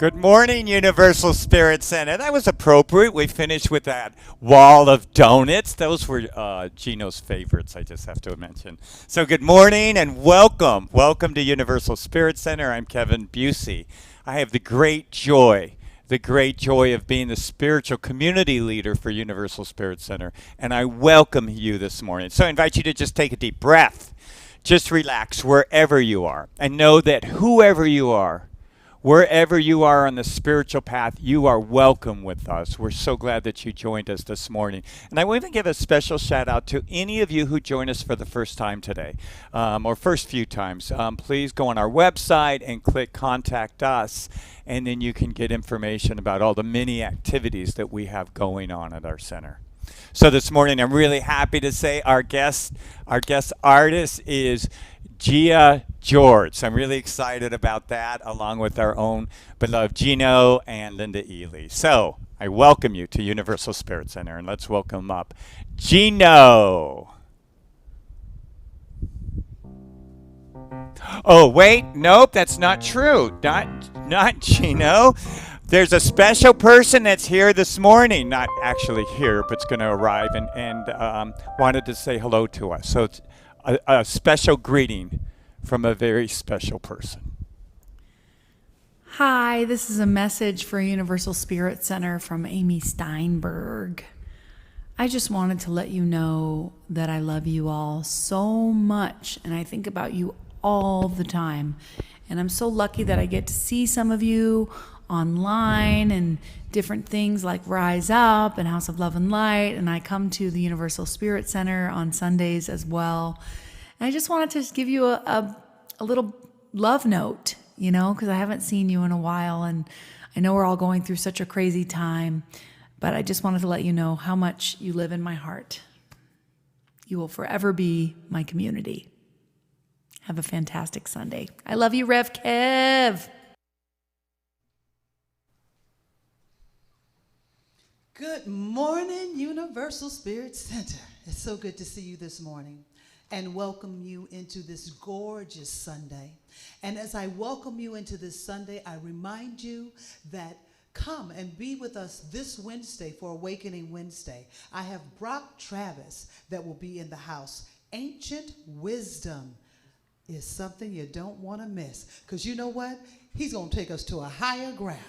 Good morning, Universal Spirit Center. That was appropriate. We finished with that wall of donuts. Those were Gino's favorites, I just have to mention. So good morning and welcome. Welcome to Universal Spirit Center. I'm Kevin Busey. I have the great joy of being the spiritual community leader for Universal Spirit Center. And I welcome you this morning. So I invite you to just take a deep breath. Just relax wherever you are. And know that whoever you are, wherever you are on the spiritual path, you are welcome with us. We're so glad that you joined us this morning. And I will even give a special shout out to any of you who joined us for the first time today, or first few times. Please go on our website and click Contact Us, and then you can get information about all the many activities that we have going on at our center. So this morning, I'm really happy to say our guest artist is Gia George. So I'm really excited about that, along with our own beloved Gino and Linda Ely. So I welcome you to Universal Spirit Center, and let's welcome up Gino. Oh, wait, nope, that's not true. Not Gino. There's a special person that's here this morning, not actually here, but it's going to arrive and wanted to say hello to us. So it's a special greeting from a very special person. Hi, this is a message for Universal Spirit Center from Amy Steinberg. I just wanted to let you know that I love you all so much, and I think about you all the time. And I'm so lucky that I get to see some of you online and different things like Rise Up and House of Love and Light, and I come to the Universal Spirit Center on Sundays as well. And I just wanted to just give you a little love note, because I haven't seen you in a while, and I know we're all going through such a crazy time, but I just wanted to let you know how much you live in my heart. You will forever be my community. Have a fantastic Sunday. I love you, Rev Kev. Good morning, Universal Spirit Center. It's so good to see you this morning and welcome you into this gorgeous Sunday. And as I welcome you into this Sunday, I remind you that come and be with us this Wednesday for Awakening Wednesday. I have Brock Travis that will be in the house. Ancient Wisdom is something you don't want to miss, because you know what? He's going to take us to a higher ground.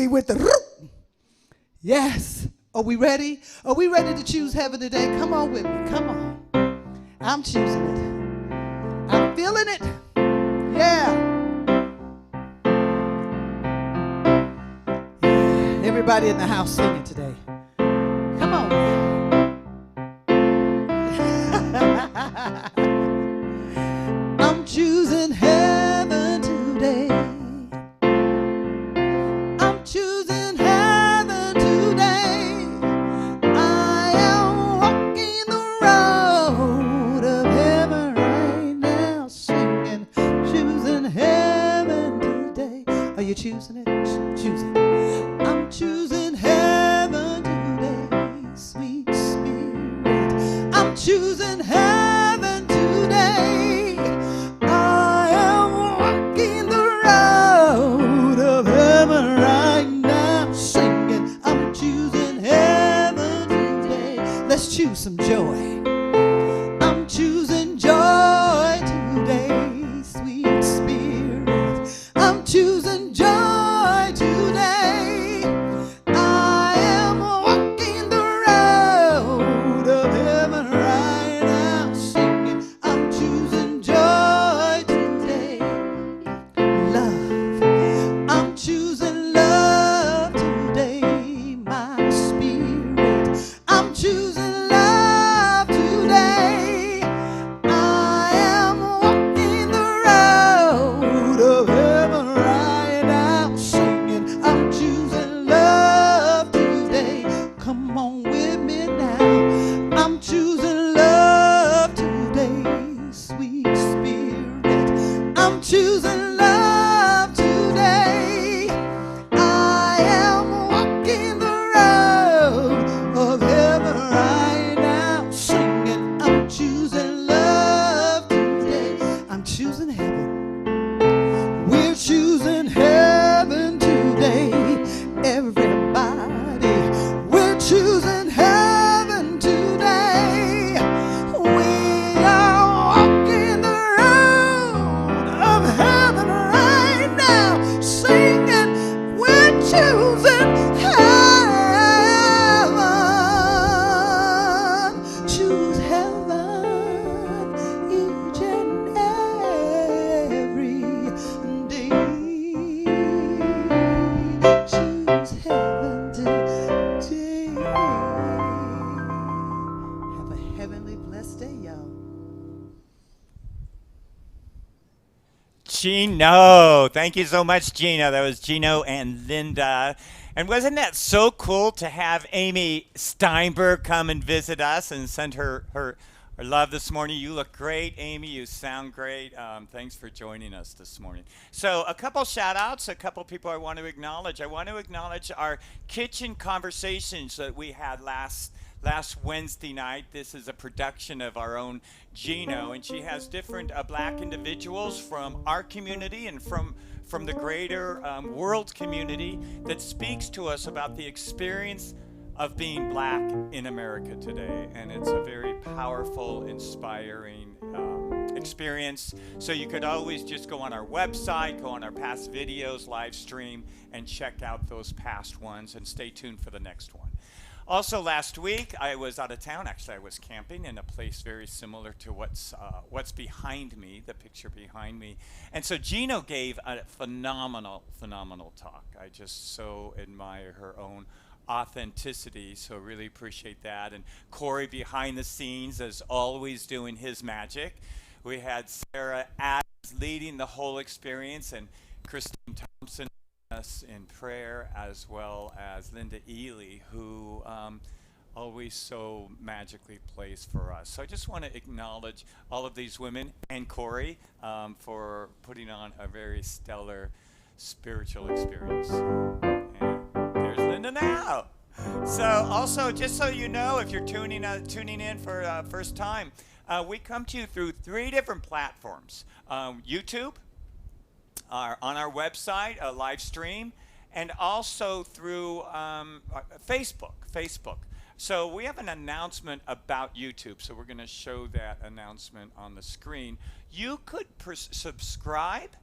me with the root. Yes. Are we ready? Are we ready to choose heaven today? Come on with me. Come on. I'm choosing it. I'm feeling it. Yeah. Everybody in the house singing today. Come on. I'm choosing heaven today. I'm choosing heaven today. I am walking the road of heaven right now, singing, choosing heaven today. Are you choosing it? Choose it. I'm choosing heaven today, sweet spirit. I'm choosing heaven today. I am walking the road of heaven right now, singing, I'm choosing heaven today. Let's choose some joy. I'm choosing joy today, sweet spirit. I'm choosing joy today. I am walking the road of heaven right now, singing, I'm choosing joy today. Love, I'm choosing love today, my spirit. I'm choosing love today. I am walking the road of heaven right now, singing, I'm choosing love today. Come on with me now. I'm choosing love today, sweet spirit. I'm choosing love today. I am walking the road of heaven right now, singing, I'm choosing love today. I'm choosing heaven. We're choosing heaven today, everybody. We're choosing heaven today. We are walking the road of heaven right now, singing, we're choosing heaven. Choose heaven each and every day. Choose heaven today. Have a heavenly blessed day, y'all. Gino, thank you so much, Gino. That was Gino and Linda. And wasn't that so cool to have Amy Steinberg come and visit us and send her love this morning? You look great, Amy. You sound great. Thanks for joining us this morning. So a couple shout outs, a couple people I want to acknowledge. I want to acknowledge our kitchen conversations that we had last Wednesday night. This is a production of our own Gino, and she has different black individuals from our community and from the greater world community that speaks to us about the experience of being black in America today. And it's a very powerful, inspiring experience. So you could always just go on our website, go on our past videos, live stream, and check out those past ones, and stay tuned for the next one. Also, last week I was out of town. Actually, I was camping in a place very similar to what's behind me, the picture behind me. And so Gino gave a phenomenal talk. I just so admire her own authenticity, so really appreciate that. And Corey behind the scenes, as always, doing his magic. We had Sarah Adams leading the whole experience, and Christine Thompson us in prayer, as well as Linda Ely, who always so magically plays for us. So I just want to acknowledge all of these women and Corey for putting on a very stellar spiritual experience. And there's Linda now. So also, just so you know, if you're tuning in for first time, we come to you through 3 different platforms: YouTube, on our website, a live stream, and also through Facebook. So we have an announcement about YouTube, so we're going to show that announcement on the screen. You could subscribe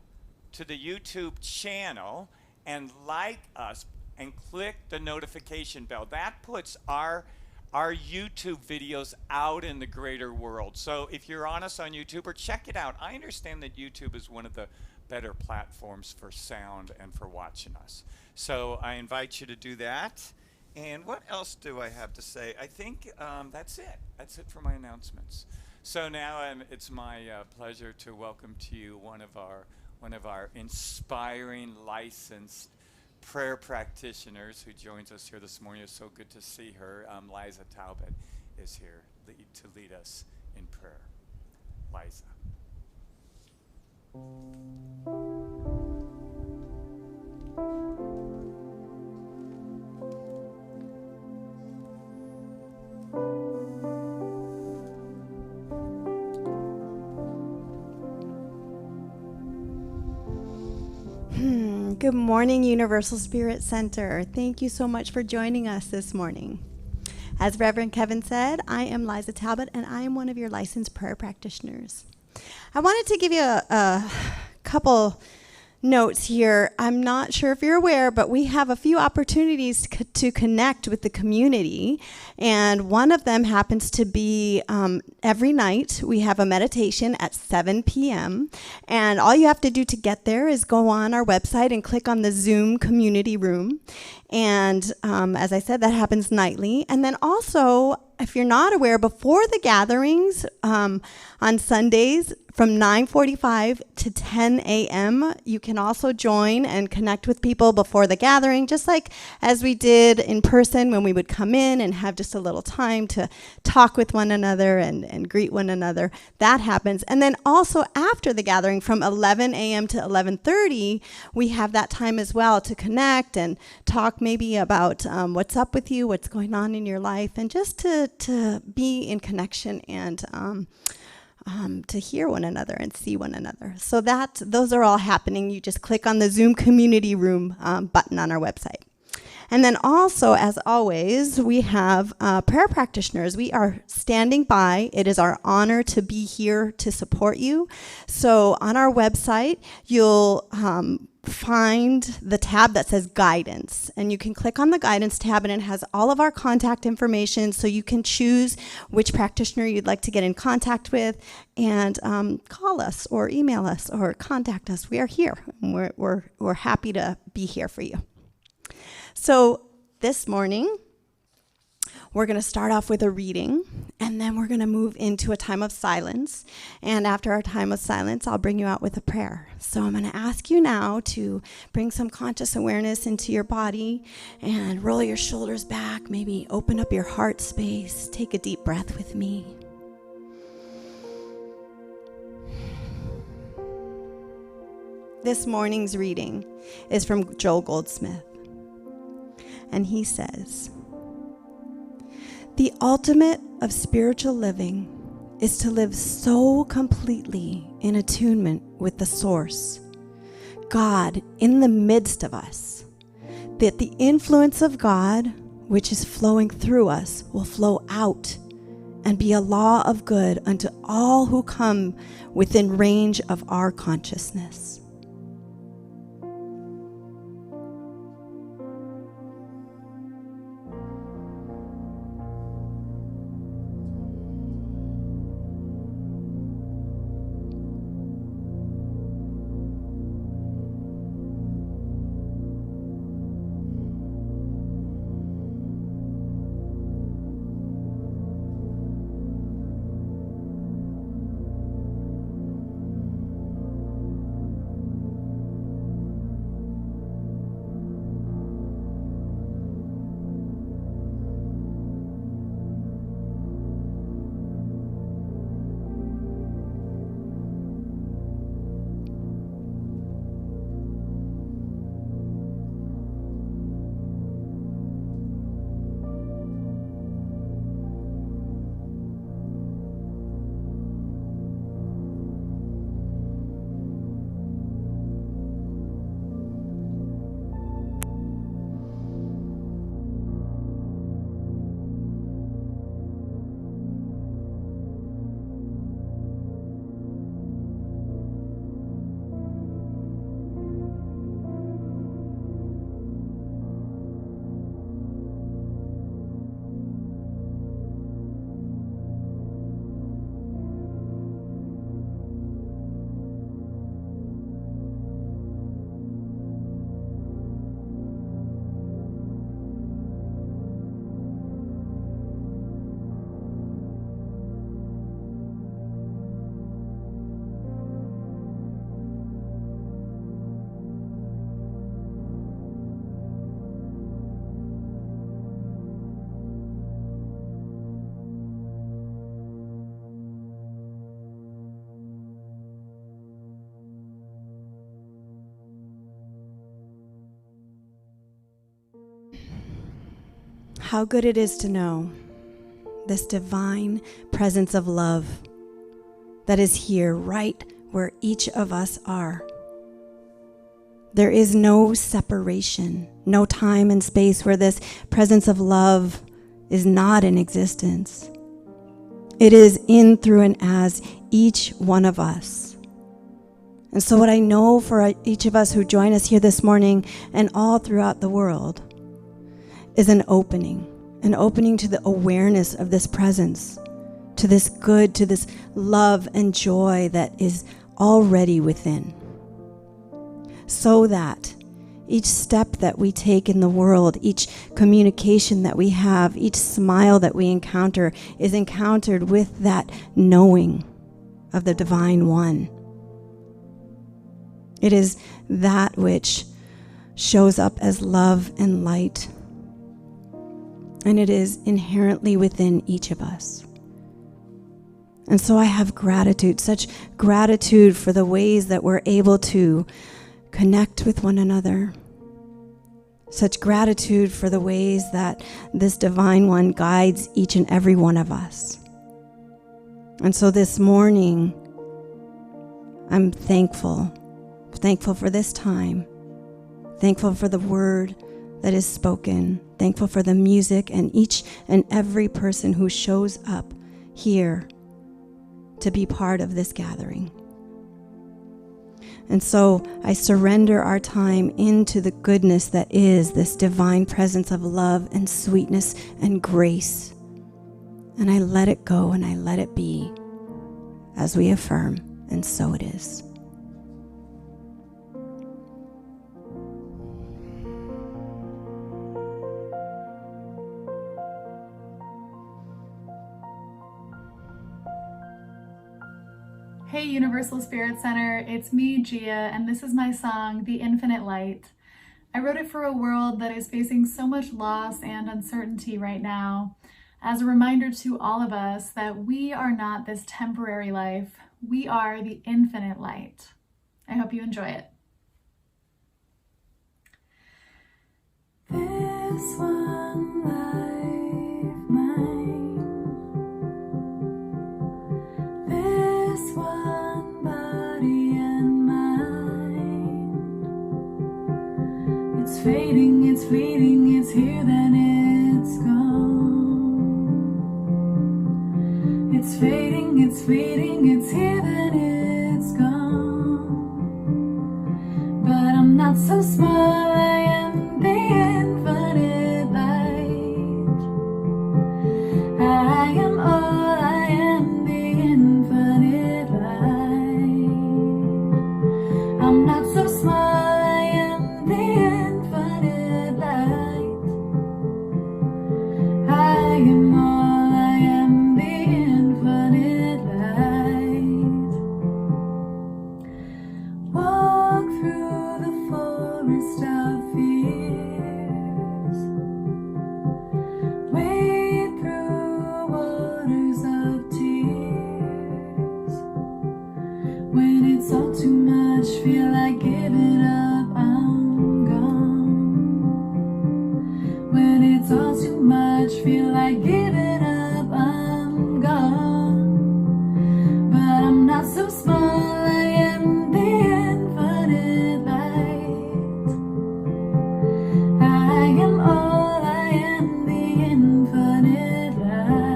to the YouTube channel and like us and click the notification bell. That puts our YouTube videos out in the greater world. So if you're on us on YouTube, or check it out. I understand that YouTube is one of the better platforms for sound and for watching us. So I invite you to do that. And what else do I have to say? I think that's it. That's it for my announcements. So now it's my pleasure to welcome to you one of our inspiring, licensed prayer practitioners who joins us here this morning. It's so good to see her. Liza Talbot is here to lead us in prayer. Liza. Good morning, Universal Spirit Center. Thank you so much for joining us this morning. As Reverend Kevin said, I am Liza Talbot, and I am one of your licensed prayer practitioners. I wanted to give you a couple notes here. I'm not sure if you're aware, but we have a few opportunities to connect with the community, and one of them happens to be every night we have a meditation at 7 p.m., and all you have to do to get there is go on our website and click on the Zoom community room, and as I said, that happens nightly. And then also, if you're not aware, before the gatherings on Sundays from 9:45 to 10 a.m., you can also join and connect with people before the gathering, just like as we did in person when we would come in and have just a little time to talk with one another and greet one another. That happens. And then also after the gathering from 11 a.m. to 11:30, we have that time as well to connect and talk maybe about what's up with you, what's going on in your life, and just to be in connection and to hear one another and see one another. So those are all happening. You just click on the Zoom community room button on our website. And then also, as always, we have prayer practitioners. We are standing by. It is our honor to be here to support you. So on our website, you'll find the tab that says guidance, and you can click on the guidance tab, and it has all of our contact information, so you can choose which practitioner you'd like to get in contact with, and call us or email us or contact us. We are here. We're happy to be here for you. So this morning, we're going to start off with a reading, and then we're going to move into a time of silence. And after our time of silence, I'll bring you out with a prayer. So I'm going to ask you now to bring some conscious awareness into your body and roll your shoulders back, maybe open up your heart space. Take a deep breath with me. This morning's reading is from Joel Goldsmith, and he says, "The ultimate of spiritual living is to live so completely in attunement with the source, God in the midst of us, that the influence of God, which is flowing through us, will flow out and be a law of good unto all who come within range of our consciousness." How good it is to know this divine presence of love that is here right where each of us are. There is no separation, no time and space where this presence of love is not in existence. It is in, through, and as each one of us. And so what I know for each of us who join us here this morning and all throughout the world is an opening to the awareness of this presence, to this good, to this love and joy that is already within. So that each step that we take in the world, each communication that we have, each smile that we encounter is encountered with that knowing of the Divine One. It is that which shows up as love and light, and it is inherently within each of us. And so I have gratitude, such gratitude for the ways that we're able to connect with one another. Such gratitude for the ways that this Divine One guides each and every one of us. And so this morning, I'm thankful for this time, thankful for the word that is spoken, thankful for the music and each and every person who shows up here to be part of this gathering. And so I surrender our time into the goodness that is this divine presence of love and sweetness and grace. And I let it go and I let it be as we affirm, and so it is. Hey Universal Spirit Center, it's me, Gia, and this is my song, The Infinite Light. I wrote it for a world that is facing so much loss and uncertainty right now, as a reminder to all of us that we are not this temporary life, we are the infinite light. I hope you enjoy it. This one life mine, this one body and mind. It's fading, it's fleeting, it's here then it's gone. It's fading, it's fleeting, it's here then it's gone. But I'm not so small, I am the infinite light. I am all, I am the infinite light. I'm not so small, I am the infinite light. I am all, I am the infinite light. Walk through the forest of fears, wade through waters of tears. When it's all too much, feel like giving up, I'm gone. When it's all too much, feel like giving up, I'm gone. But I'm not so small, I am the infinite light. I am all, I am the infinite light.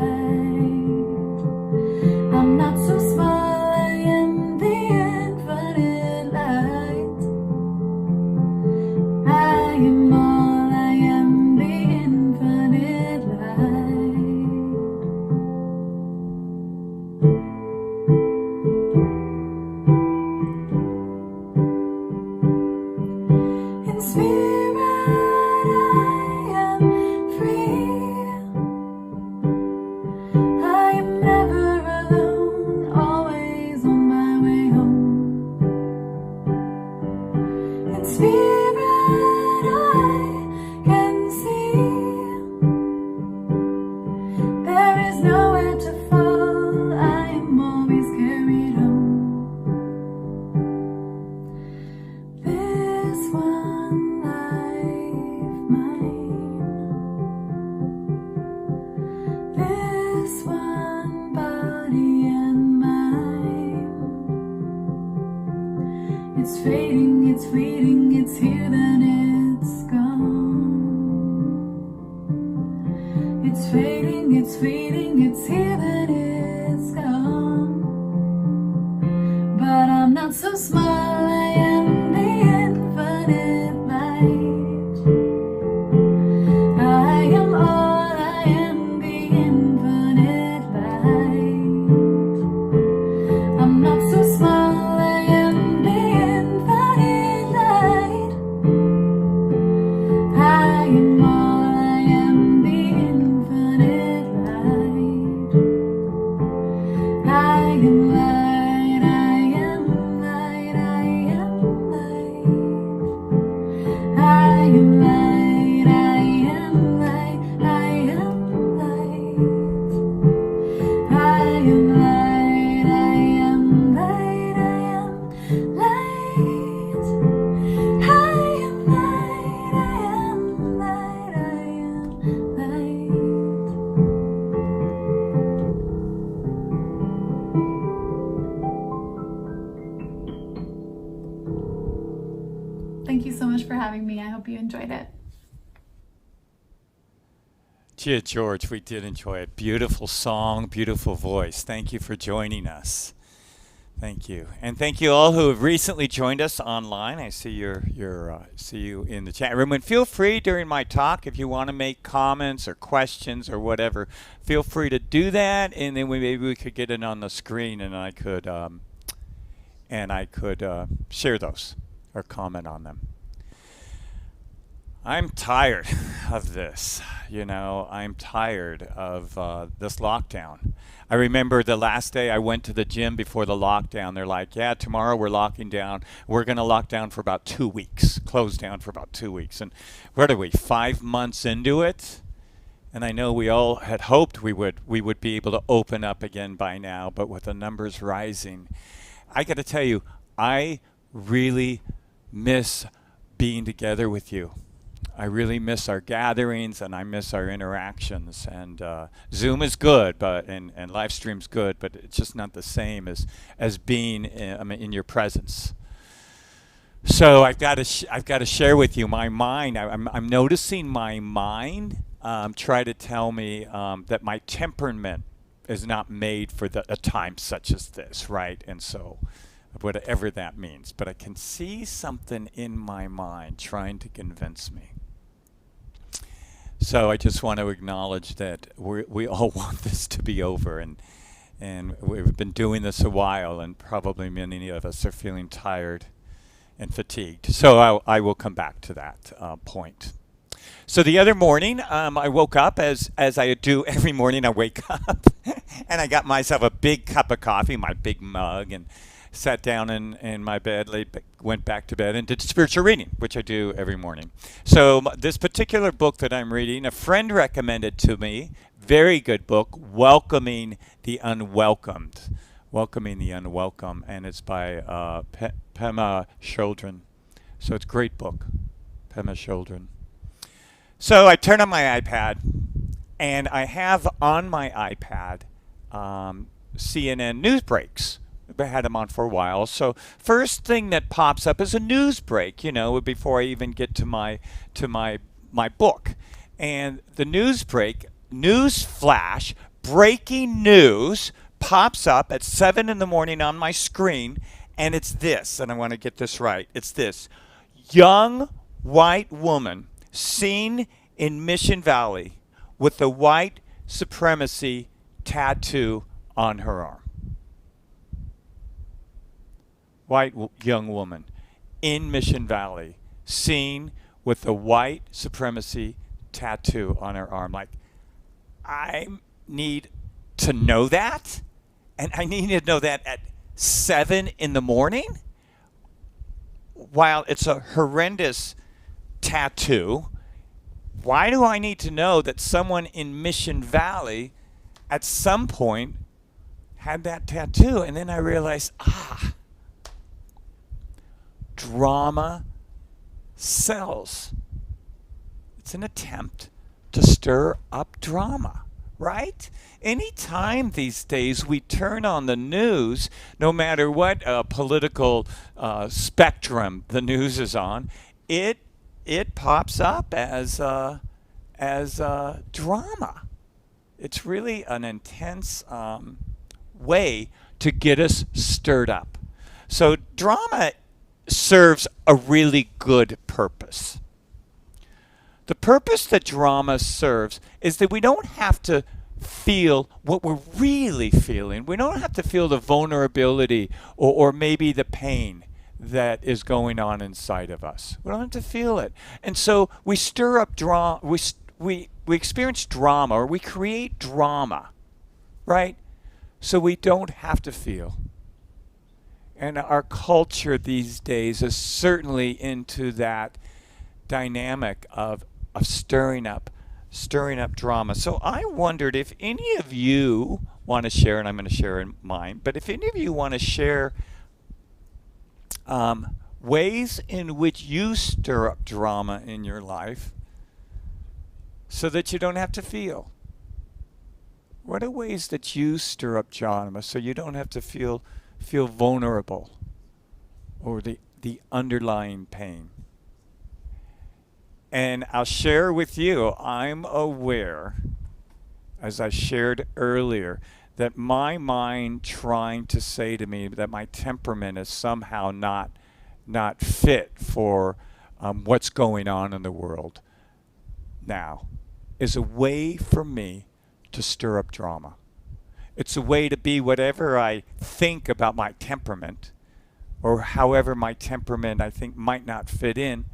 I'm not so small, I am the infinite light. I am all, I am the infinite light. this one body and mind. It's fading, it's fleeting, it's here, then it's gone. It's fading, it's fleeting, it's here, then it's gone. But I'm not so small, I am the infinite light. I am all, I am the infinite light. I'm not so small, I am the infinite light. I am all, I am the infinite light. I am light, I am light, I am light. I am light, I am light, I am light. I am light, I am light, I am light. I am light, I am light, I am light. Thank you so much for having me. I hope you enjoyed it. Gia George, we did enjoy it. Beautiful song, beautiful voice. Thank you for joining us. Thank you, and thank you all who have recently joined us online. I see see you in the chat room. And feel free during my talk if you want to make comments or questions or whatever. Feel free to do that, and then maybe we could get it on the screen, and I could share those or comment on them. I'm tired of this, I'm tired of this lockdown. I remember the last day I went to the gym before the lockdown, they're like, yeah, tomorrow we're locking down. We're going to lock down for about 2 weeks, close down for about 2 weeks. And what are we, 5 months into it? And I know we all had hoped we would be able to open up again by now, but with the numbers rising, I got to tell you, I really miss being together with you. I really miss our gatherings, and I miss our interactions. And Zoom is good, and live stream's good, but it's just not the same as being in your presence. So I've got to share with you my mind. I'm noticing my mind try to tell me that my temperament is not made for a time such as this, right? And so, whatever that means, but I can see something in my mind trying to convince me. So I just want to acknowledge that we all want this to be over, and we've been doing this a while, and probably many of us are feeling tired and fatigued. So I will come back to that point. So the other morning, I woke up as I do every morning. I wake up and I got myself a big cup of coffee, my big mug, and sat down in my bed, went back to bed, and did spiritual reading, which I do every morning. So this particular book that I'm reading, a friend recommended to me, very good book, Welcoming the Unwelcomed. Welcoming the Unwelcome, and it's by Pema Chodron. So it's a great book, Pema Chodron. So I turn on my iPad, and I have on my iPad CNN news breaks. I had them on for a while. So first thing that pops up is a news break, before I even get to my book. And the news break, news flash, breaking news pops up at 7 in the morning on my screen, and it's this, and I want to get this right. It's this: young white woman seen in Mission Valley with the white supremacy tattoo on her arm. White young woman in Mission Valley seen with the white supremacy tattoo on her arm. Like, I need to know that, and I need to know that at 7 in the morning, while it's a horrendous tattoo. Why do I need to know that someone in Mission Valley at some point had that tattoo? And then I realized, drama sells. It's an attempt to stir up drama, right? Anytime these days we turn on the news, no matter what political spectrum the news is on, it pops up as drama. It's really an intense way to get us stirred up. So drama serves a really good purpose. The purpose that drama serves is that we don't have to feel what we're really feeling. We don't have to feel the vulnerability or maybe the pain that is going on inside of us. We don't have to feel it. And so we stir up drama. We experience drama, or we create drama, right? So we don't have to feel. And our culture these days is certainly into that dynamic of stirring up drama. So I wondered if any of you want to share, and I'm going to share in mine, but if any of you want to share ways in which you stir up drama in your life so that you don't have to feel. What are ways that you stir up drama so you don't have to feel vulnerable or the underlying pain? And I'll share with you, I'm aware, as I shared earlier, that my mind trying to say to me that my temperament is somehow not fit for what's going on in the world now is a way for me to stir up drama. It's a way to be whatever I think about my temperament, or however my temperament I think might not fit in,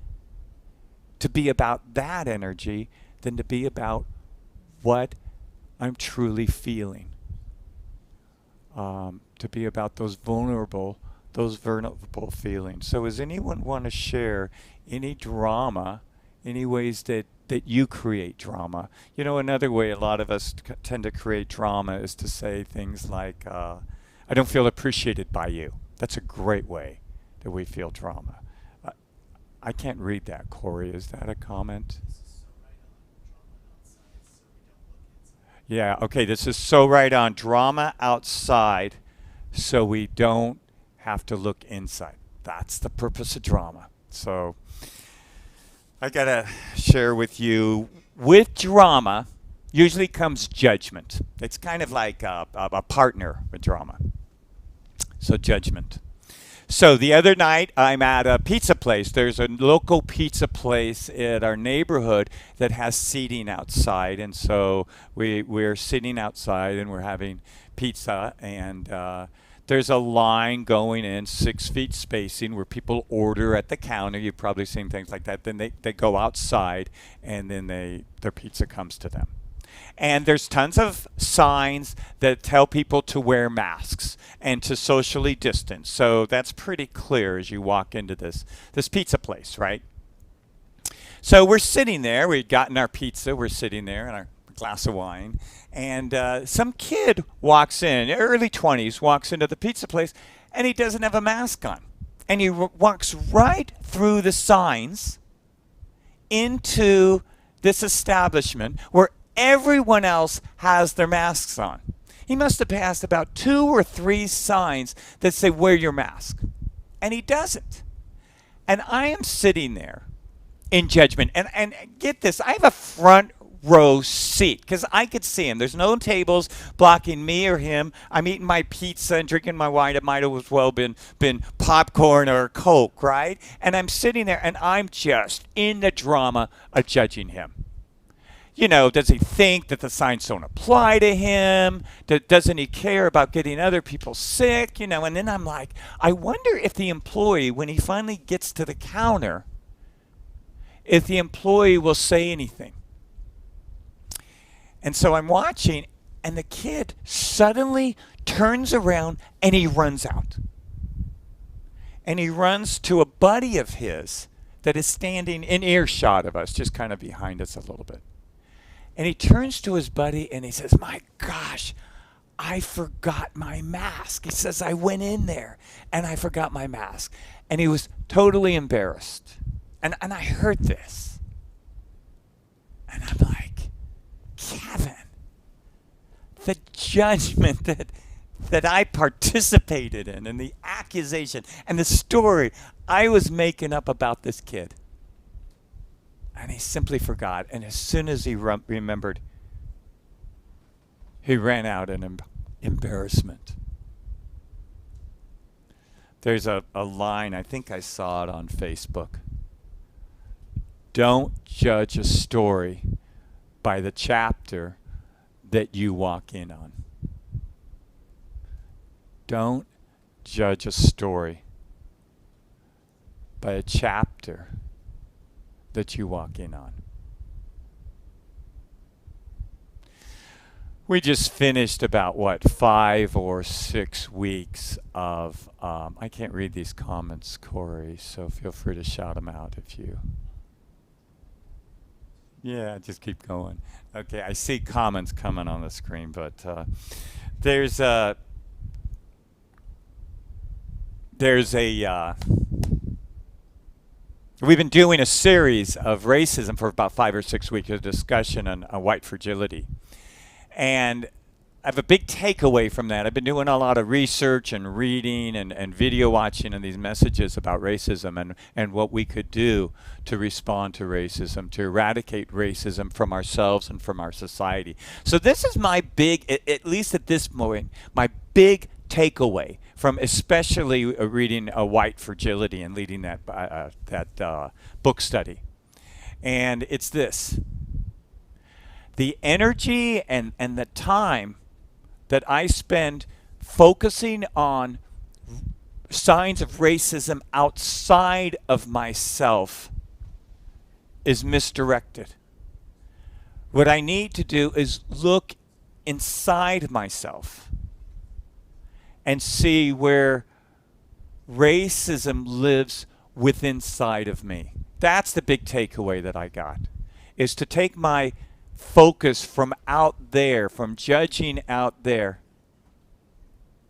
to be about that energy than to be about what I'm truly feeling. To be about those vulnerable feelings. So does anyone want to share any drama, any ways that you create drama? You know, another way a lot of us tend to create drama is to say things like, I don't feel appreciated by you. That's a great way that we feel drama. I can't read that, Corey. Is that a comment? Yeah, okay, this is so right on. Drama outside so we don't have to look inside. That's the purpose of drama. So I got to share with you, with drama usually comes judgment. It's kind of like a partner with drama. So judgment. So the other night, I'm at a pizza place. There's a local pizza place in our neighborhood that has seating outside. And so we're sitting outside and we're having pizza. And there's a line going in, 6 feet spacing, where people order at the counter. You've probably seen things like that. Then they go outside, and then their pizza comes to them. And there's tons of signs that tell people to wear masks and to socially distance. So that's pretty clear as you walk into this pizza place, right? So we're sitting there. We've gotten our pizza. We're sitting there in our glass of wine. And some kid walks in, early 20s, walks into the pizza place, and he doesn't have a mask on. And he walks right through the signs into this establishment where everyone else has their masks on. He must have passed about 2 or 3 signs that say, wear your mask. And he doesn't. And I am sitting there in judgment. And get this, I have a front row seat because I could see him. There's no tables blocking me or him. I'm eating my pizza and drinking my wine. It might have as well been popcorn or Coke, right? And I'm sitting there and I'm just in the drama of judging him. You know, does he think that the signs don't apply to him? Doesn't he care about getting other people sick? You know, and then I'm like, I wonder if the employee, when he finally gets to the counter, if the employee will say anything. And so I'm watching, and the kid suddenly turns around and he runs out. And he runs to a buddy of his that is standing in earshot of us, just kind of behind us a little bit. And he turns to his buddy and he says, my gosh, I forgot my mask. He says, I went in there and I forgot my mask. And he was totally embarrassed. And I heard this. And I'm like, Kevin, the judgment that I participated in, and the accusation and the story I was making up about this kid. And he simply forgot. And as soon as he remembered, he ran out in embarrassment. There's a line, I think I saw it on Facebook. Don't judge a story by the chapter that you walk in on. Don't judge a story by a chapter that you walk in on. We just finished about, 5 or 6 weeks of, I can't read these comments, Corey, so feel free to shout them out if you. Yeah, just keep going. Okay, I see comments coming on the screen, but there's a we've been doing a series of racism for about 5 or 6 weeks, a discussion on white fragility. And I have a big takeaway from that. I've been doing a lot of research and reading and video watching and these messages about racism and what we could do to respond to racism, to eradicate racism from ourselves and from our society. So this is my big, at least at this point, my big takeaway from especially reading White Fragility and leading that book study. And it's this. The energy and the time that I spend focusing on signs of racism outside of myself is misdirected. What I need to do is look inside myself and see where racism lives within inside of me. That's the big takeaway that I got, is to take my focus from out there, from judging out there,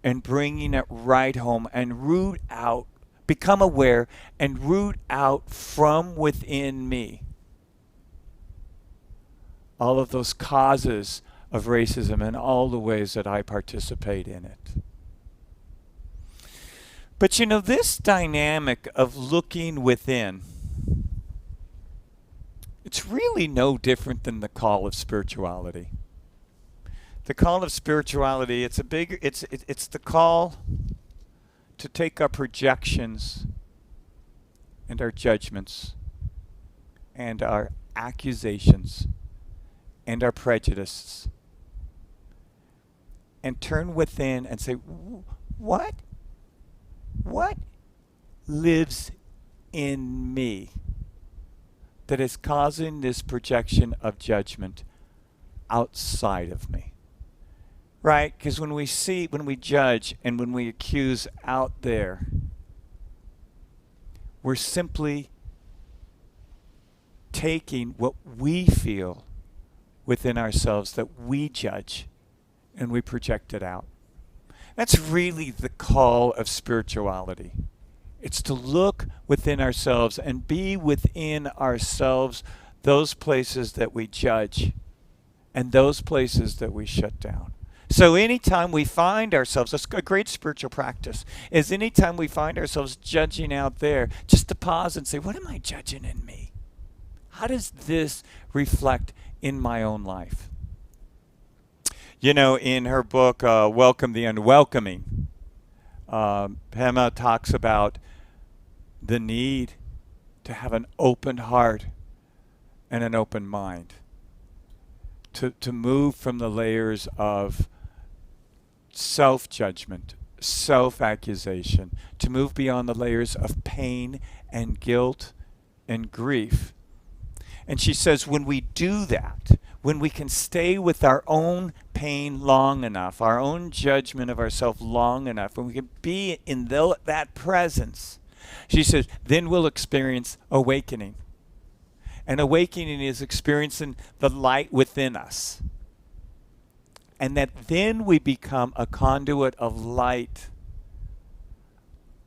and bringing it right home and root out, become aware and root out from within me all of those causes of racism and all the ways that I participate in it. But you know, this dynamic of looking within, it's really no different than the call of spirituality. The call of spirituality, it's the call to take our projections and our judgments and our accusations and our prejudices and turn within and say, what lives in me that is causing this projection of judgment outside of me? Right? Because when we judge and when we accuse out there, we're simply taking what we feel within ourselves that we judge and we project it out. That's really the call of spirituality. It's to look within ourselves and be within ourselves those places that we judge and those places that we shut down. So anytime we find ourselves, that's a great spiritual practice, is anytime we find ourselves judging out there, just to pause and say, what am I judging in me? How does this reflect in my own life? You know, in her book, Welcome the Unwelcoming, Pema talks about the need to have an open heart and an open mind, to move from the layers of self-judgment, self-accusation, to move beyond the layers of pain and guilt and grief. And she says when we do that, when we can stay with our own pain long enough, our own judgment of ourselves long enough, when we can be in that presence, she says, then we'll experience awakening. And awakening is experiencing the light within us. And that then we become a conduit of light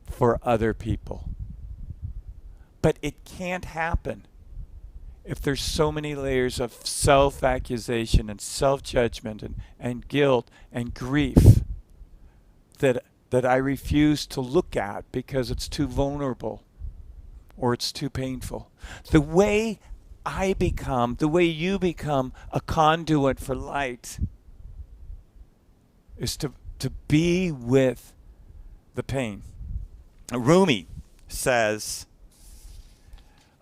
for other people. But it can't happen if there's so many layers of self-accusation and self-judgment and guilt and grief that I refuse to look at because it's too vulnerable or it's too painful. The way you become a conduit for light is to be with the pain. Rumi says,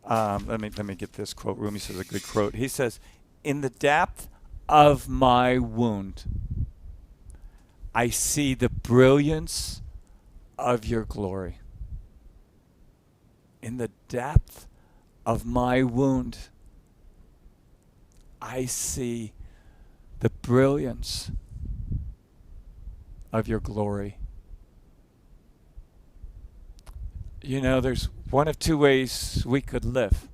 let me get this quote. Rumi says a good quote. He says, "In the depth of my wound, I see the brilliance of your glory." In the depth of my wound, I see the brilliance of your glory. You know, there's one of two ways we could live.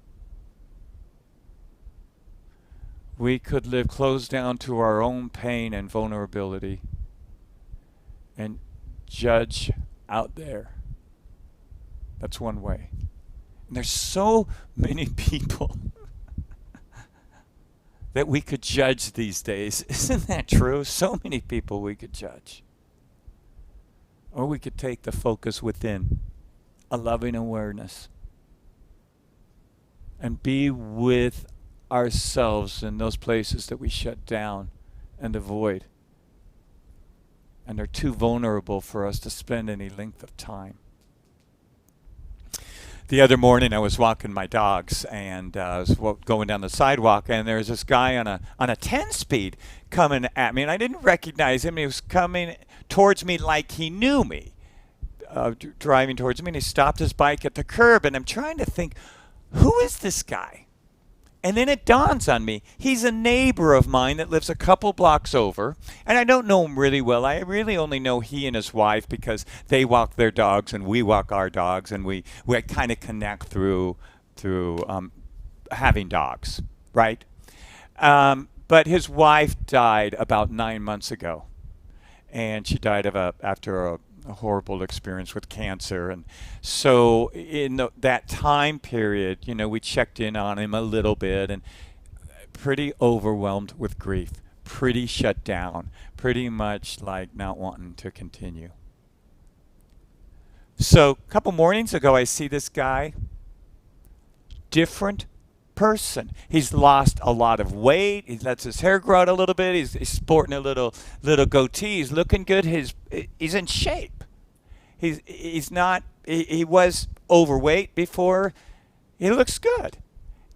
We could live closed down to our own pain and vulnerability and judge out there. That's one way. And there's so many people that we could judge these days. Isn't that true? So many people we could judge. Or we could take the focus within, a loving awareness, and be with ourselves in those places that we shut down and avoid and are too vulnerable for us to spend any length of time. The other morning I was walking my dogs and I was going down the sidewalk, and there was this guy on a 10-speed coming at me, and I didn't recognize him. He was coming towards me like he knew me, driving towards me, and he stopped his bike at the curb, and I'm trying to think, who is this guy? And then it dawns on me, he's a neighbor of mine that lives a couple blocks over, and I don't know him really well. I really only know he and his wife because they walk their dogs and we walk our dogs, and we kind of connect through having dogs, right? But his wife died about 9 months ago, and she died after a horrible experience with cancer. And so in that time period, you know, we checked in on him a little bit, and pretty overwhelmed with grief, pretty shut down, pretty much like not wanting to continue. So a couple mornings ago, I see this guy, different person. He's lost a lot of weight. He lets his hair grow out a little bit. He's sporting a little goatee. He's looking good. He's in shape. He's not. He was overweight before. He looks good.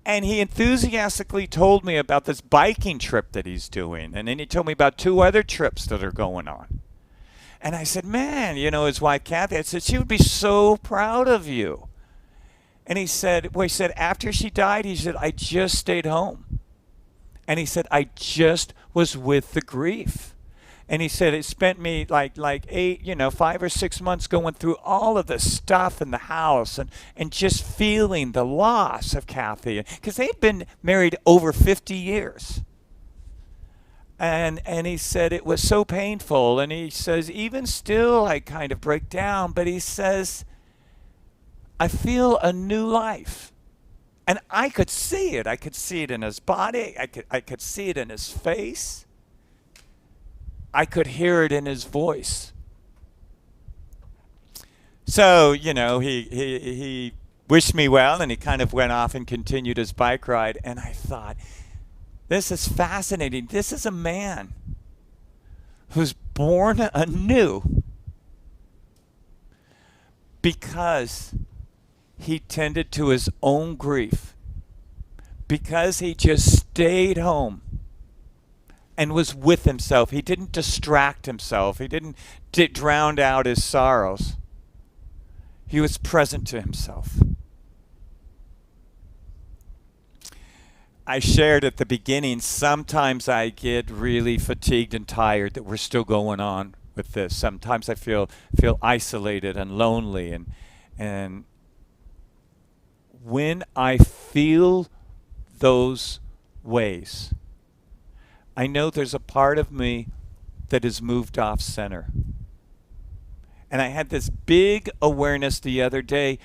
And he enthusiastically told me about this biking trip that he's doing. And then he told me about 2 other trips that are going on. And I said, man, you know, his wife, Kathy, I said, she would be so proud of you. And he said, after she died, he said, I just stayed home. And he said, I just was with the grief. And he said, it spent me like 5 or 6 months going through all of the stuff in the house and just feeling the loss of Kathy. Because they've been married over 50 years. And he said it was so painful. And he says, even still, I kind of break down. But he says, I feel a new life. And I could see it. I could see it in his body. I could see it in his face. I could hear it in his voice. So, you know, he wished me well, and he kind of went off and continued his bike ride. And I thought, this is fascinating. This is a man who's born anew because he tended to his own grief, because he just stayed home and was with himself. He didn't distract himself. He didn't drown out his sorrows. He was present to himself. I shared at the beginning, sometimes I get really fatigued and tired that we're still going on with this. Sometimes I feel isolated and lonely, and when I feel those ways, I know there's a part of me that is moved off center. And I had this big awareness the other day.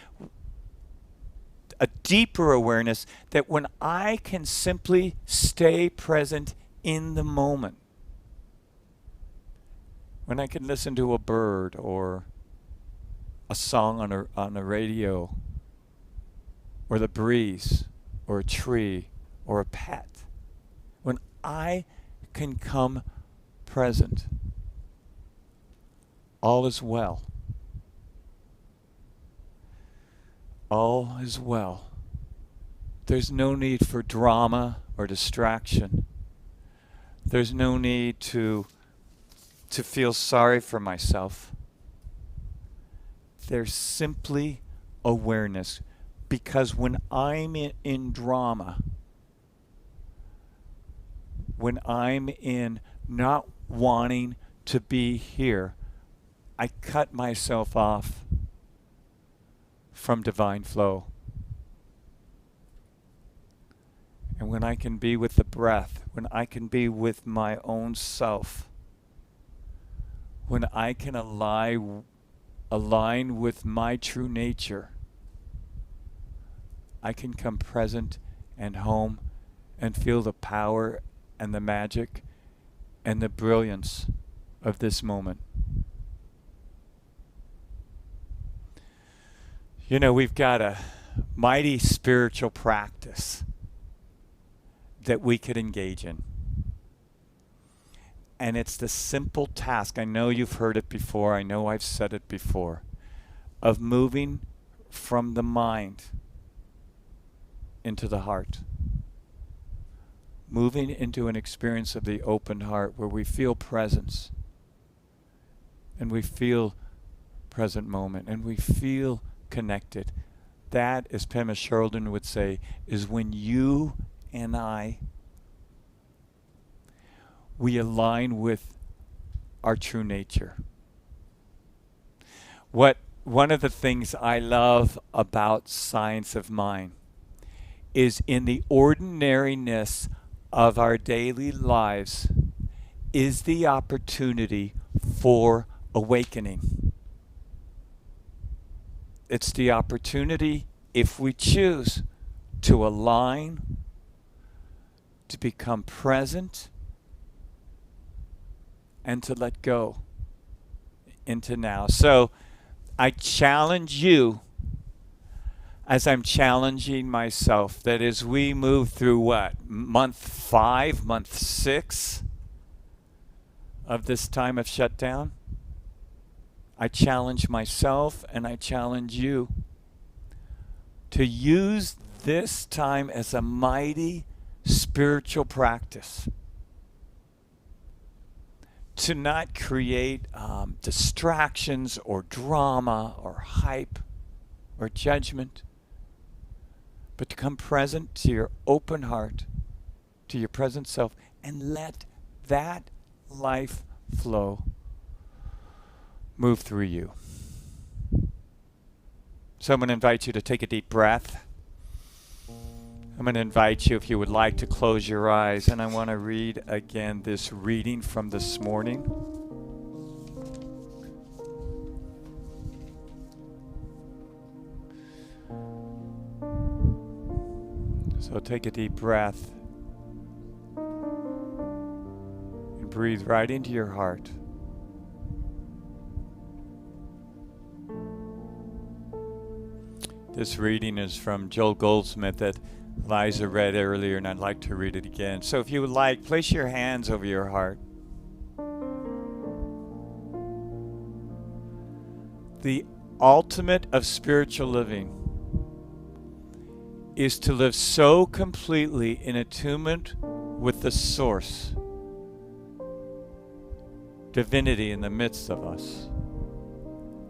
a deeper awareness that when I can simply stay present in the moment, when I can listen to a bird or a song on a radio, or the breeze, or a tree, or a pet, when I can come present, all is well. All is well. There's no need for drama or distraction. There's no need to feel sorry for myself. There's simply awareness. Because when I'm in drama, when I'm in not wanting to be here, I cut myself off from divine flow. And when I can be with the breath, when I can be with my own self, when I can align with my true nature, I can come present and home and feel the power and the magic and the brilliance of this moment. You know, we've got a mighty spiritual practice that we could engage in. And it's the simple task, I know you've heard it before, I know I've said it before, of moving from the mind into the heart. Moving into an experience of the open heart where we feel presence and we feel present moment and we feel connected. That, as Pema Chodron would say, is when you and I, we align with our true nature. One of the things I love about Science of Mind is in the ordinariness of our daily lives is the opportunity for awakening. It's the opportunity, if we choose, to align, to become present, and to let go into now. So I challenge you, as I'm challenging myself, that as we move through month 5, month 6 of this time of shutdown, I challenge myself and I challenge you to use this time as a mighty spiritual practice. To not create distractions or drama or hype or judgment, but to come present to your open heart, to your present self, and let that life flow move through you. So I'm going to invite you to take a deep breath. I'm going to invite you, if you would like, to close your eyes, and I want to read again this reading from this morning. So take a deep breath and breathe right into your heart. This reading is from Joel Goldsmith that Liza read earlier, and I'd like to read it again. So if you would like, place your hands over your heart. The ultimate of spiritual living is to live so completely in attunement with the source, divinity in the midst of us,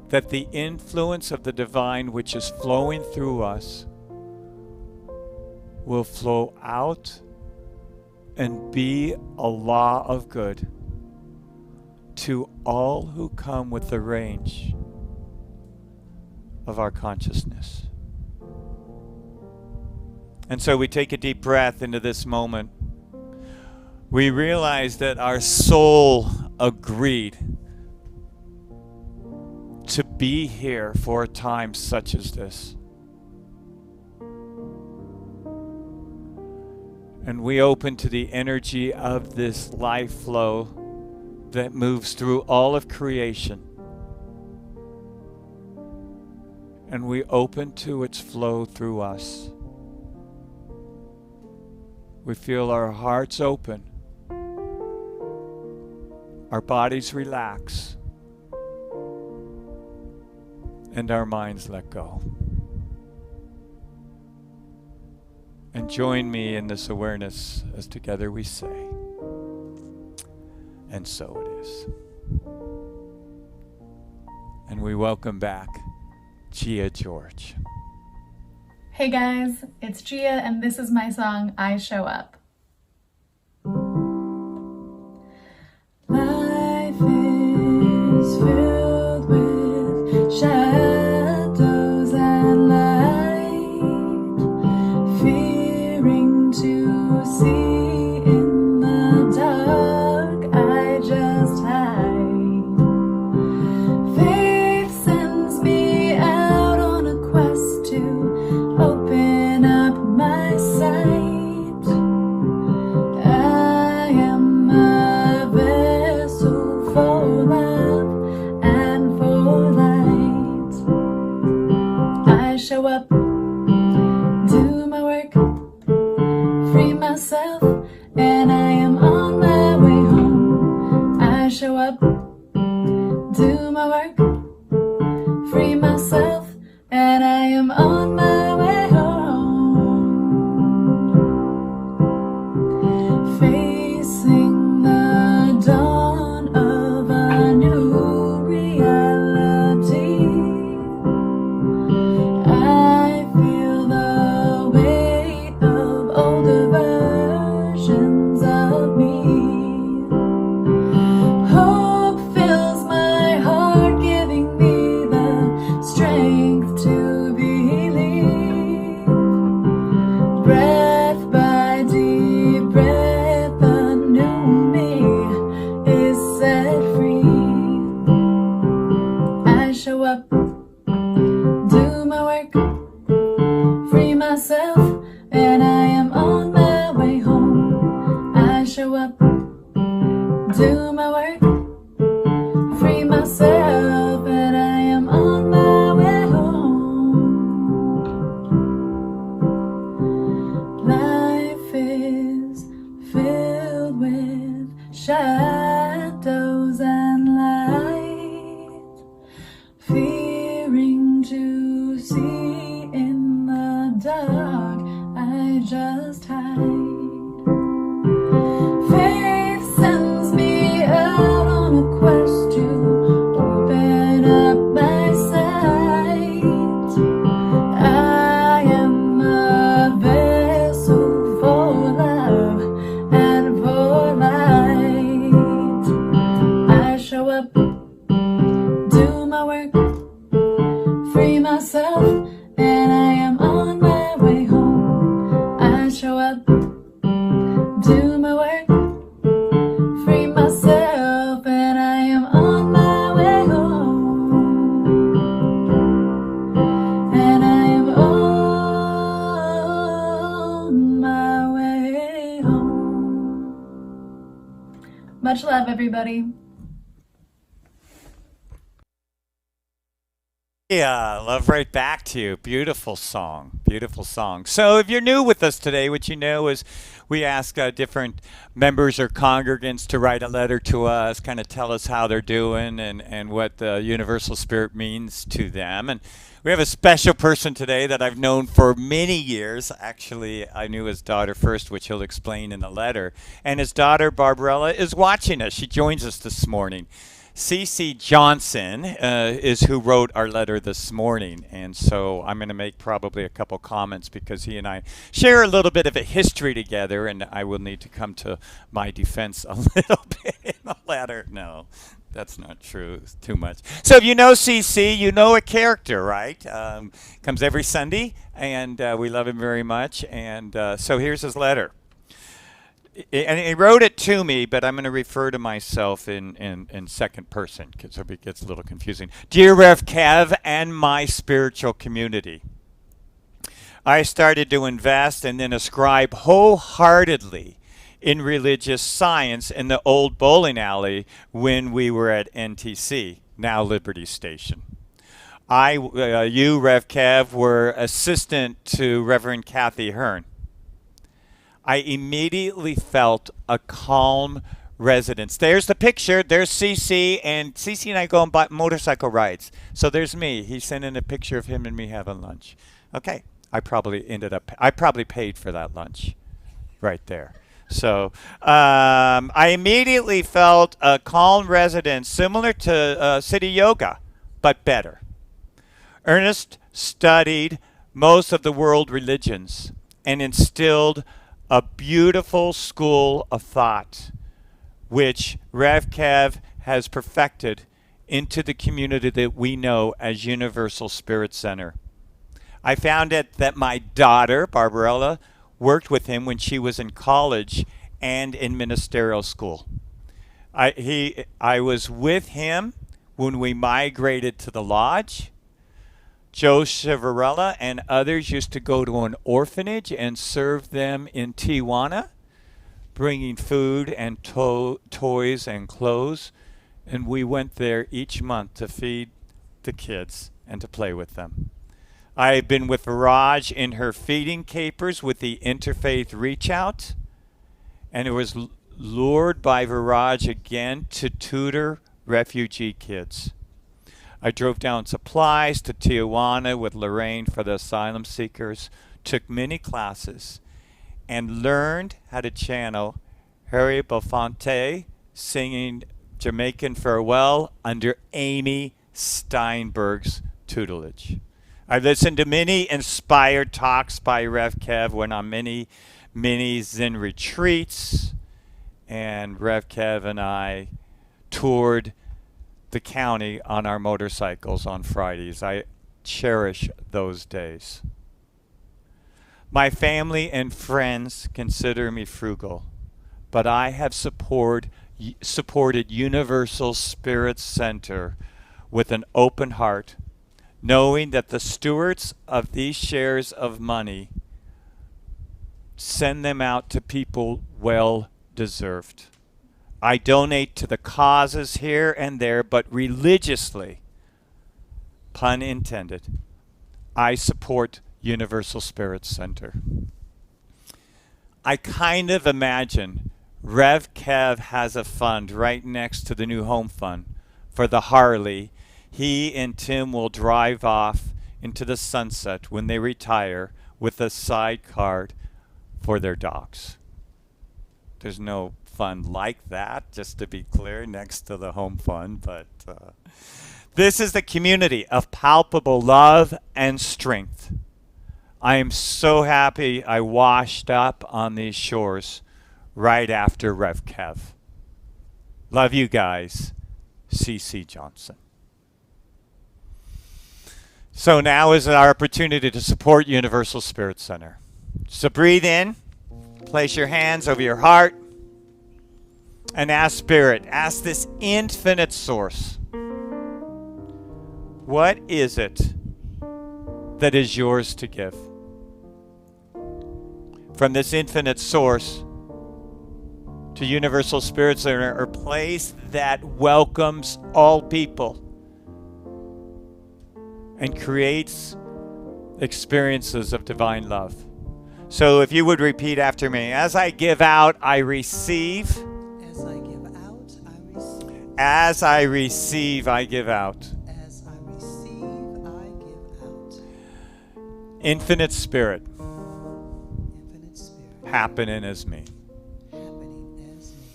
that the influence of the divine which is flowing through us will flow out and be a law of good to all who come with the range of our consciousness. And so we take a deep breath into this moment. We realize that our soul agreed to be here for a time such as this. And we open to the energy of this life flow that moves through all of creation. And we open to its flow through us. We feel our hearts open, our bodies relax, and our minds let go. And join me in this awareness as together we say, and so it is. And we welcome back Gia George. Hey guys, it's Gia and this is my song, I Show Up. Life is filled with shadows and light, fearing to see in the dark, I just hide. Faith sends me out on a quest to open up my sight. I am a vessel for love and for light. I show up, do my work, free myself, and I am on my way home. I show up, do my work, free myself, and I am on my way home. Facing the dawn of a new reality, I feel the weight of older versions of me. Hope fills my heart, giving me the strength to believe. Breath by deep breath, the new me is set free. I show up, do my work, free myself, and I am on my way home. I show up, do my work, free myself, and I am on my way home. Life is filled with shadows and light, fearing to see in the dark, I just hide. Faith sends me out on a quest to open up my sight. I am a vessel for love and for light. I show up, do my work, free myself, and I am on my way home. I show up, do my work, free myself, and I am on my way home. And I am on my way home. Much love, everybody. Yeah, love right back to you. Beautiful song. Beautiful song. So if you're new with us today, what you know is we ask different members or congregants to write a letter to us, kind of tell us how they're doing and what the Universal Spirit means to them. And we have a special person today that I've known for many years. Actually, I knew his daughter first, which he'll explain in the letter. And his daughter, Barbarella, is watching us. She joins us this morning. C.C. Johnson is who wrote our letter this morning, and so I'm going to make probably a couple comments because he and I share a little bit of a history together, and I will need to come to my defense a little bit in the letter. No, that's not true. It's too much. So if you know C.C., you know a character, right? Comes every Sunday, and we love him very much, and so here's his letter. And he wrote it to me, but I'm going to refer to myself in second person because it gets a little confusing. Dear Rev Kev and my spiritual community, I started to invest and then ascribe wholeheartedly in religious science in the old bowling alley when we were at NTC, now Liberty Station. You, Rev Kev, were assistant to Reverend Kathy Hearn. I immediately felt a calm residence. There's the picture. There's Cece, and Cece and I go on motorcycle rides. So there's me. He's sending a picture of him and me having lunch. Okay, I probably paid for that lunch right there. So I immediately felt a calm residence similar to City Yoga, but better. Ernest studied most of the world religions and instilled a beautiful school of thought, which Rev Kev has perfected into the community that we know as Universal Spirit Center. I found it that my daughter, Barbarella, worked with him when she was in college and in ministerial school. I was with him when we migrated to the lodge. Joe Chivarella and others used to go to an orphanage and serve them in Tijuana, bringing food and toys and clothes. And we went there each month to feed the kids and to play with them. I've been with Viraj in her feeding capers with the Interfaith Reach Out, and it was lured by Viraj again to tutor refugee kids. I drove down supplies to Tijuana with Lorraine for the asylum seekers, took many classes, and learned how to channel Harry Belafonte singing Jamaican Farewell under Amy Steinberg's tutelage. I listened to many inspired talks by Rev Kev, went on many Zen retreats, and Rev Kev and I toured the county on our motorcycles on Fridays. I cherish those days. My family and friends consider me frugal, but I have supported Universal Spirit Center with an open heart, knowing that the stewards of these shares of money send them out to people well deserved. I donate to the causes here and there, but religiously, pun intended, I support Universal Spirit Center. I kind of imagine Rev Kev has a fund right next to the new home fund for the Harley. He and Tim will drive off into the sunset when they retire with a sidecar for their dogs. There's no fund like that, just to be clear, next to the home fund, but this is the community of palpable love and strength. I am so happy I washed up on these shores right after Rev Kev. Love you guys. C.C. Johnson. So now is our opportunity to support Universal Spirit Center. So breathe in, place your hands over your heart, and ask Spirit, ask this infinite source, what is it that is yours to give? From this infinite source to Universal Spirit Center, a place that welcomes all people and creates experiences of divine love. So if you would repeat after me, as I give out, I receive. As I give out, I receive. As I receive, I give out. As I receive, I give out. Infinite Spirit, Infinite Spirit, happening as me. happening as me.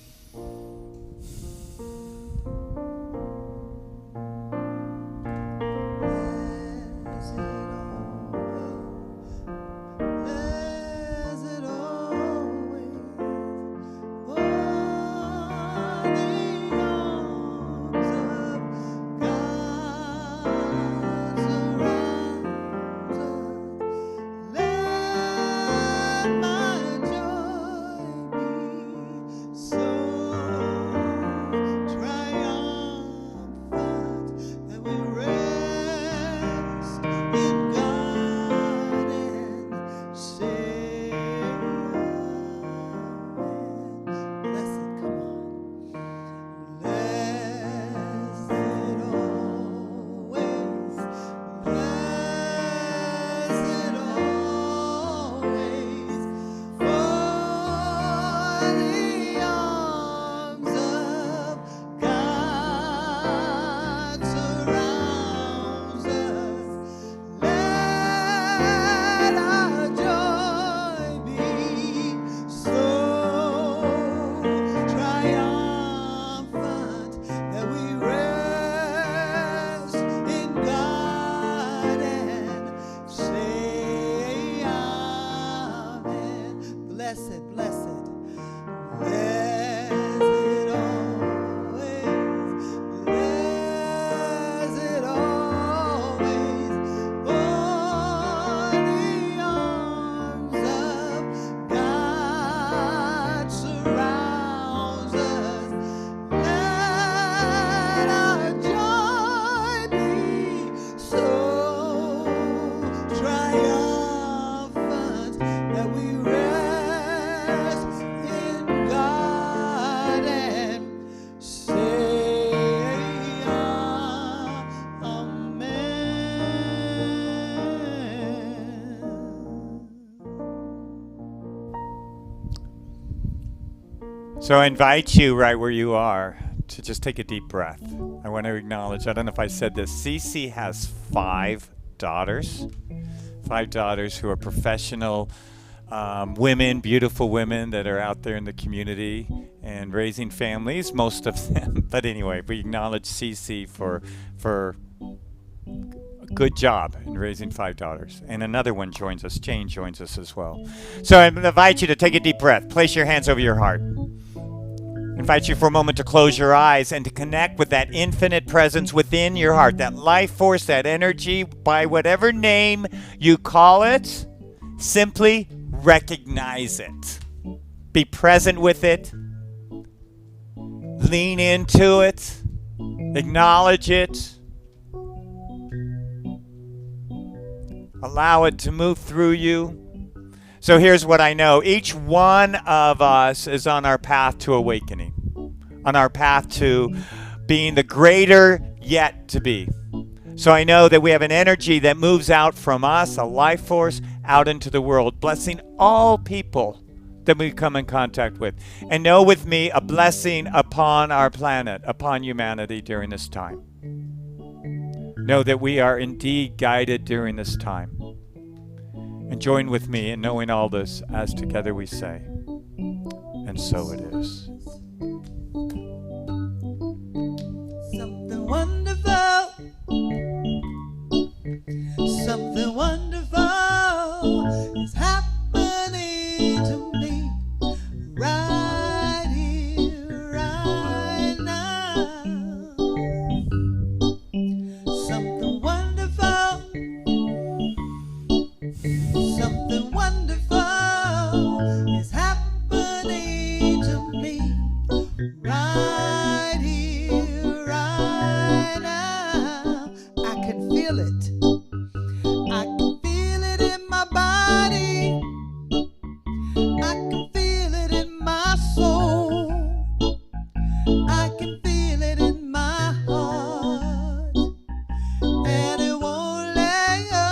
As it always, oh, the arms of God surround us. Let my joy So I invite you right where you are to just take a deep breath. I want to acknowledge, I don't know if I said this, Cece has 5 daughters. 5 daughters who are professional women, beautiful women that are out there in the community and raising families, most of them. But anyway, we acknowledge Cece for a good job in raising 5 daughters. And another one joins us. Jane joins us as well. So I invite you to take a deep breath. Place your hands over your heart. Invite you for a moment to close your eyes and to connect with that infinite presence within your heart, that life force, that energy, by whatever name you call it. Simply recognize it. Be present with it. Lean into it. Acknowledge it. Allow it to move through you. So here's what I know. Each one of us is on our path to awakening, on our path to being the greater yet to be. So I know that we have an energy that moves out from us, a life force, out into the world, blessing all people that we come in contact with. And know with me a blessing upon our planet, upon humanity during this time. Know that we are indeed guided during this time. And join with me in knowing all this as together we say, and so it is. Something wonderful, something wonderful is happening to me right here, right now. Something wonderful, something wonderful is happening to me right here, right now. I can feel it. I can feel it in my body. I can feel it in my soul. I can feel it in my heart. And it won't let go.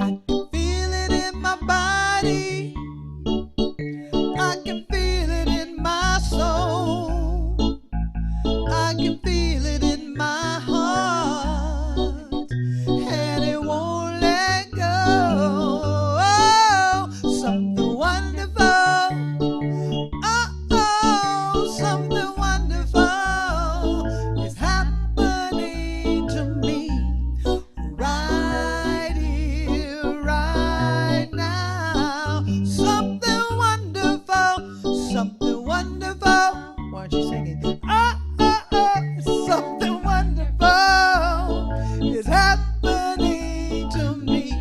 I can feel it in my body. I can feel it in my soul. I can feel it in my heart. And it won't let go. Oh, something wonderful. Oh, something wonderful is happening to me right here, right now. Something wonderful, something wonderful. Why aren't you singing? Something wonderful is happening to me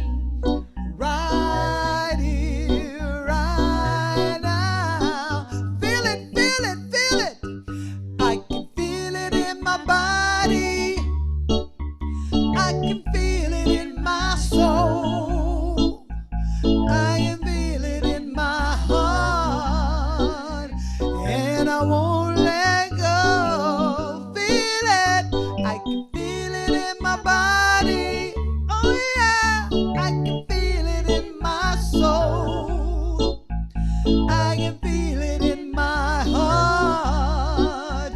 right here, right now. Feel it, feel it, feel it. I can feel it in my body. I can feel it in my soul. I can feel it in my heart. And I won't let go. Feel it. I can feel it in my body. Oh yeah. I can feel it in my soul. I can feel it in my heart.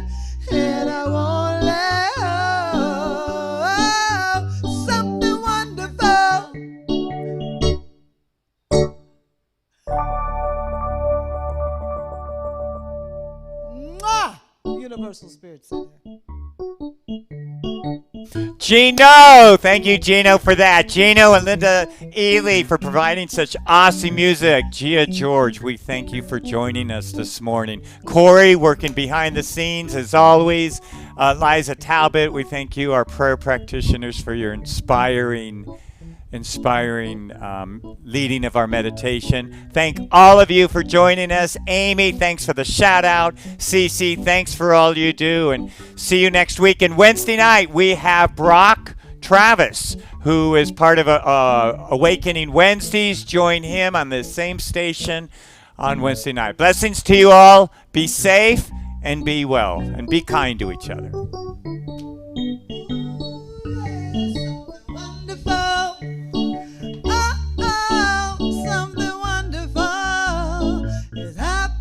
And I won't let go. Something wonderful. Mwah! Universal Spirit Center. Gino! Thank you, Gino, for that. Gino and Linda Ely for providing such awesome music. Gia George, we thank you for joining us this morning. Corey, working behind the scenes as always. Liza Talbot, we thank you, our prayer practitioners, for your inspiring leading of our meditation. Thank all of you for joining us. Amy, thanks for the shout out. Cece, thanks for all you do. And see you next week. And Wednesday night, we have Brock Travis, who is part of Awakening Wednesdays. Join him on the same station on Wednesday night. Blessings to you all. Be safe and be well and be kind to each other. Wonderful. Oh, something wonderful is happening.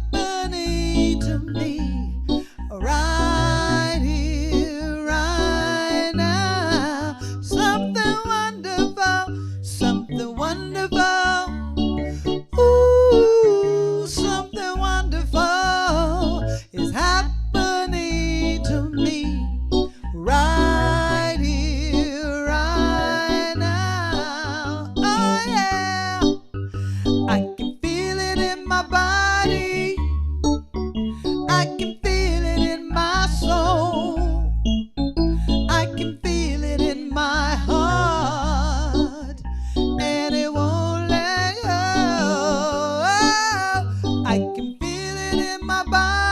my Bible